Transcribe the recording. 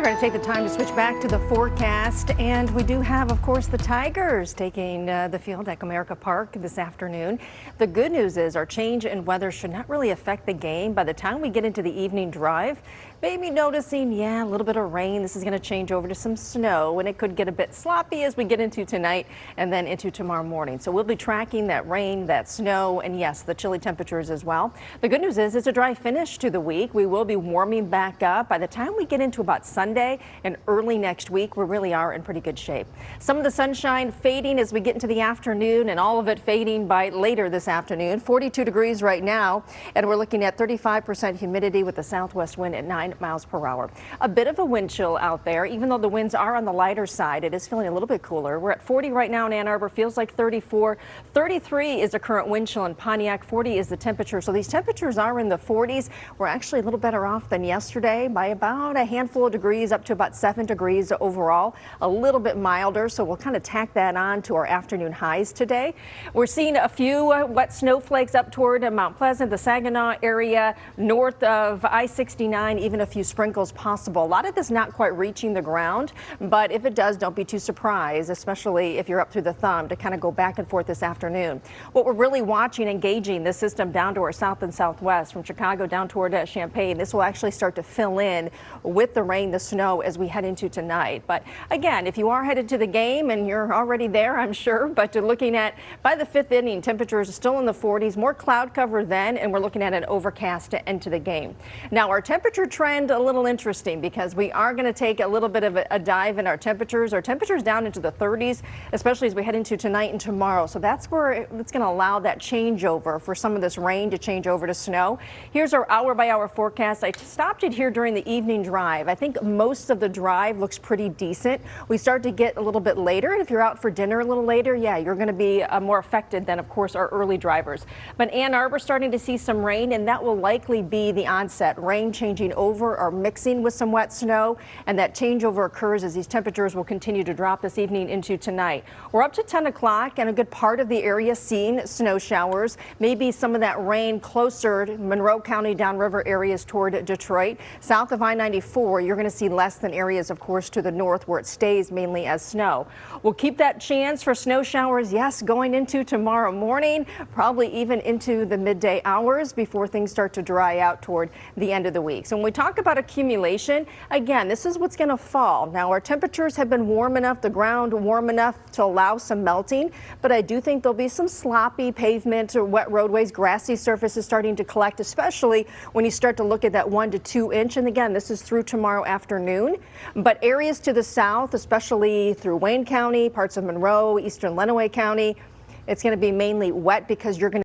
We're going to take the time to switch back to the forecast, and we do have, of course, the Tigers taking the field at Comerica Park this afternoon. The good news is our change in weather should not really affect the game. By the time we get into the evening drive, maybe noticing, a little bit of rain. This is going to change over to some snow, and it could get a bit sloppy as we get into tonight and then into tomorrow morning. So we'll be tracking that rain, that snow, and yes, the chilly temperatures as well. The good news is it's a dry finish to the week. We will be warming back up. By the time we get into about Sunday and early next week, we really are in pretty good shape. Some of the sunshine fading as we get into the afternoon, and all of it fading by later this afternoon. 42 degrees right now, and we're looking at 35% humidity with the southwest wind at 9 miles per hour. A bit of a wind chill out there, even though the winds are on the lighter side. It is feeling a little bit cooler. We're at 40 right now in Ann Arbor, feels like 34. 33 is the current wind chill in Pontiac. 40 is the temperature. So these temperatures are in the 40s. We're actually a little better off than yesterday by about a handful of degrees, up to about 7 degrees overall. A little bit milder, so we'll kind of tack that on to our afternoon highs today. We're seeing a few wet snowflakes up toward Mount Pleasant, the Saginaw area, north of I-69, even a few sprinkles possible. A lot of this not quite reaching the ground, but if it does, don't be too surprised, especially if you're up through the thumb, to kind of go back and forth this afternoon. What we're really watching and gauging this system down to our south and southwest, from Chicago down toward Champaign. This will actually start to fill in with the rain, the snow, as we head into tonight. But again, if you are headed to the game, and you're already there, I'm sure, but looking at by the 5th inning, temperatures are still in the 40s, more cloud cover then, and we're looking at an overcast to enter the game. Now, our temperature trend, a little interesting, because we are going to take a little bit of a dive in our temperatures. Our temperatures down into the 30s, especially as we head into tonight and tomorrow. So that's where it's going to allow that changeover for some of this rain to change over to snow. Here's our hour-by-hour forecast. I stopped it here during the evening drive. I think most of the drive looks pretty decent. We start to get a little bit later, and if you're out for dinner a little later, you're going to be more affected than, of course, our early drivers. But Ann Arbor starting to see some rain, and that will likely be the onset. Rain changing over or mixing with some wet snow, and that changeover occurs as these temperatures will continue to drop this evening into tonight. We're up to 10 o'clock, and a good part of the area seeing snow showers. Maybe some of that rain closer to Monroe County, downriver areas toward Detroit. South of I-94, you're going to see less than areas, of course, to the north where it stays mainly as snow. We'll keep that chance for snow showers, yes, going into tomorrow morning, probably even into the midday hours before things start to dry out toward the end of the week. So when we talk about accumulation, again, this is what's going to fall. Now, our temperatures have been warm enough, the ground warm enough to allow some melting, but I do think there'll be some sloppy pavement or wet roadways, grassy surfaces starting to collect, especially when you start to look at that 1 to 2 inch. And again, this is through tomorrow afternoon, but areas to the south, especially through Wayne County, parts of Monroe, eastern Lenawee County, it's going to be mainly wet because you're going to